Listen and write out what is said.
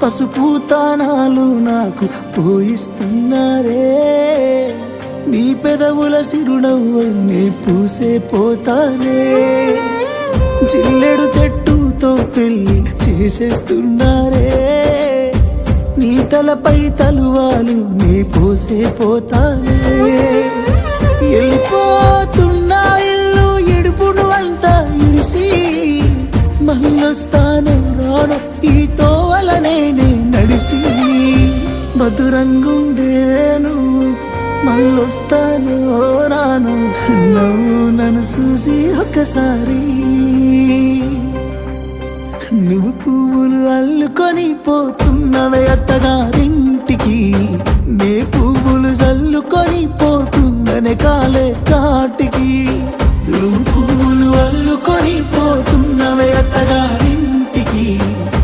పసుపు తానాలు నాకు పోయిస్తున్నారే నీ పెదవుల సిరునవ్వు నే పూసే పోతానే జిల్లెడు చెట్టుతో పెళ్లి చేసేస్తున్నారే నీ తలపై తలువాలు నీ పోసే పోతానే వెళ్ళిపోతున్నా ఇల్లు ఎడుపును అంతా ఇడిసి మళ్ళొస్తాను రాను ఈ తోవలనే నడిసి మధురంగుండేను మళ్ళొస్తాను రాను నవ్వు నన్ను చూసి ఒక్కసారి నువ్వు పువ్వులు అల్లుకొని పోతున్నవే అత్తగారింటికి నే పువ్వులు చల్లుకొని పోతున్ననే కాలే కాటికి నువ్వు పువ్వులు అల్లుకొని పోతున్నవే అత్తగారి